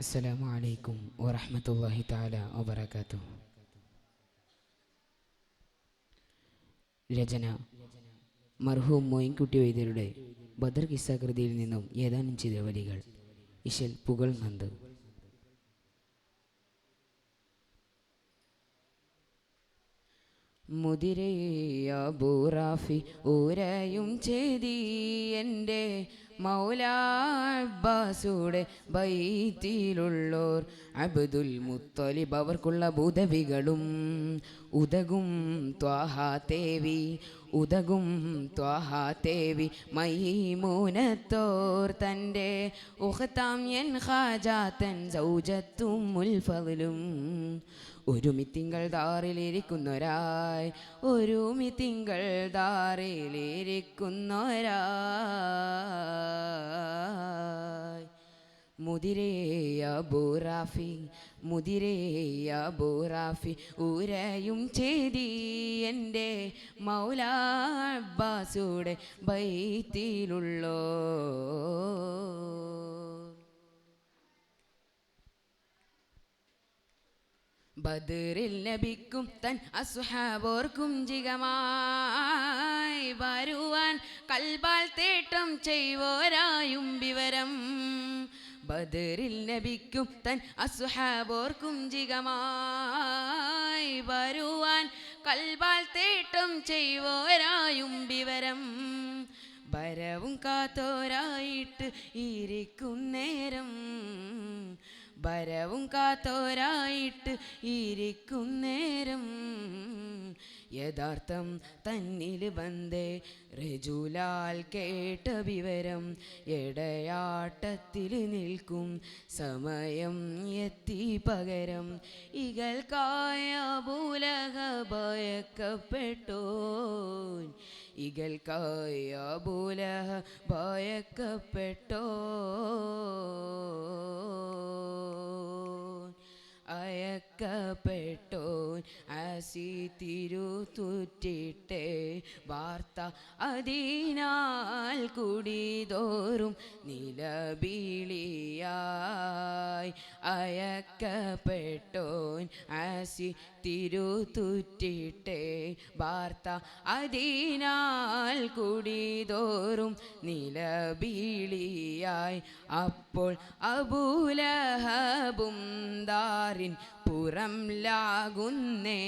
അസ്സലാമു അലൈക്കും വറഹ്മത്തുള്ളാഹി തആല വബറകാതുഹു. രചന മർഹൂം മോയിൻകുട്ടി വൈദ്യരുടെ ബദർ കിസ്സാകൃതിയിൽ നിന്നും ഏതാനും ചില വരികൾ. ഇശൽ പുകഴ്നന്ദ്. മുദിരയ ബൂറാഫി ഊരയും ചെയ്തി എൻ്റെ മൗലാ അബ്ബാസുടെ ബൈത്തിലുള്ളോർ അബ്ദുൽ മുത്തലിബ് അവർക്കുള്ള ഭൂതവികളും ഉദകും ത്വാഹാ തേവി ഉദകും ത്വാഹാ തേവി മൈമൂനത്തോർ തൻ്റെ ഉഖ്താം എൻ ഖാജാത്തൻ സൗജത്തും മുൽഫലും ഒരുമിത്തിങ്കൾ ദാറിലിരിക്കുന്നൊരായി ഒരുമിത്തിങ്കൾ ദാറിലിരിക്കുന്നൊരായി മുദിരേയ ബൂറാഫി മുദിരേയ ബൂറാഫി ഊരയും ചെയ്തി എൻ്റെ മൗലാ അബ്ബാസുടെ ബൈത്തിലുള്ളോ ബദറിൽ നബിക്കും തൻ അസ്ഹാബോർക്കും ജിഗമായി വരുവാൻ കൽബാൽ തേട്ടം ചെയ്വോരായും വിവരം ബദറിൽ നബിക്കും തൻ അസ്ഹാബോർക്കും ജിഗമായി വരുവാൻ കൽബാൽ തേട്ടം ചെയ്വോരായും വിവരം വരവും കാത്തോരായിട്ട് ഇരിക്കും നേരം വരവും കാത്തോരായിട്ട് ഇരിക്കും നേരം യഥാർത്ഥം തന്നിൽ വന്നേ റജുലാൽ കേട്ട വിവരം എടയാട്ടത്തിൽ നിൽക്കും സമയം എത്തി പകരം ഇകൾക്കായ അബൂലഹ ഭയക്കപ്പെട്ടോ ഇകൾക്കായ അബൂലഹ ഭയക്കപ്പെട്ടോ അയക്കപ്പെട്ടോൻ ആസി തിരുത്തുറ്റിട്ടേ വാർത്ത അതിനാൽ കുടിതോറും നിലവിളിയായി അയക്കപ്പെട്ടോൻ ആസി തിരുത്തുറ്റിട്ടേ വാർത്ത അതിനാൽ കുടിതോറും നിലവിളിയായി അപ്പോൾ അബൂലഹബും ദാറിൻ പുറം ലാകുന്നേ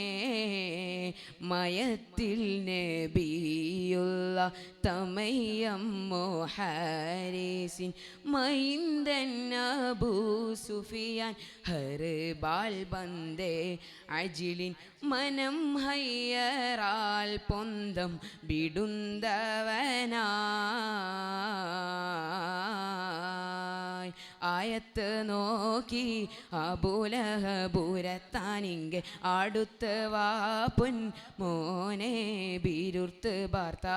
മയത്തിൽ നബിയുള്ള തമയ്യമ്മോ ഹാരിസിൻ മൈന്ദൻ അബൂ സുഫിയാൻ ഹർബാൽ ബന്ദേ അജിലിൻ മനം ഹയ്യറാൽ പൊന്തം വിടുന്തവനായി ആയത്ത് നോക്കി അബൂലഹബൂരത്താനിങ്കെ അടുത്ത് വാ പൊൻ മോനെ ബീരുർത്ത് ബാർത്ത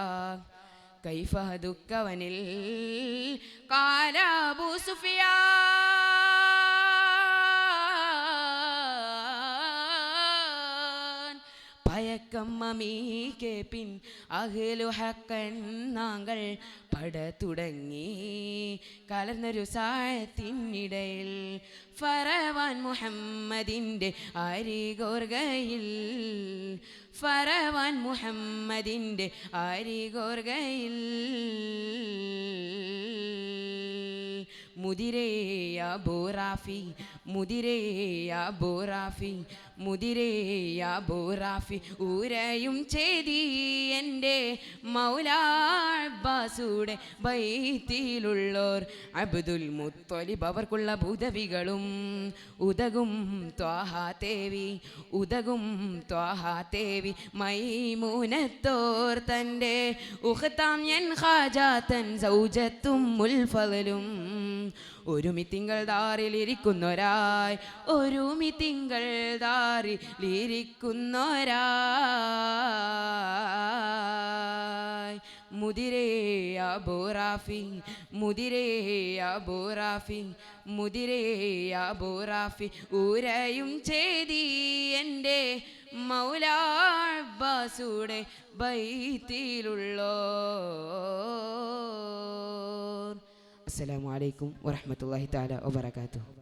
കൈഫ ദുഃഖവനിൽ കാല അബൂ സുഫിയാൻ പയക്കം മമീക്കെ പിൻ അഹ്ലു ഹക്കൻ നാങ്ങൾ പട തുടങ്ങി കലർന്നൊരു സാഴത്തിനിടയിൽ ഫറവാൻ മുഹമ്മദിൻ്റെ അരികോർഗയിൽ ഫറവാൻ മുഹമ്മദിൻ്റെ അരികോർഗയിൽ മുദിരേയ ബൂറാഫി മുദിരേയ ബൂറാഫി മുദിരേയ ബൂറാഫി ഊരയും ചെയ്തി എൻ്റെ മൗലാ അബ്ബാസുടെ ബൈത്തിലുള്ളോർ അബ്ദുൽ മുത്തലിബ് അവർക്കുള്ള ഭൂതവികളും ഉദകും ത്വാഹാ തേവി ഉദകും ത്വാഹാ തേവി മൈമൂനത്തോർ തൻ്റെ ഉഖ്താം എൻ ഖാജാത്തൻ സൗജത്തും മുൽഫലും ഒരുമിത്തിങ്കൾ ദാറിലിരിക്കുന്നൊരായി ഒരുമിത്തിങ്കൾ ദാറിലിരിക്കുന്നൊരായി മുദിരേയ ബൂറാഫി മുദിരേയ ബൂറാഫി മുദിരേയ ബൂറാഫി ഊരയും ചെയ്തി എൻ്റെ മൗലാ അബ്ബാസുടെ ബൈത്തിലുള്ളോ. അസ്സലാമു അലൈക്കും വറഹ്മത്തുള്ളാഹി തആല വബറകാതുഹു.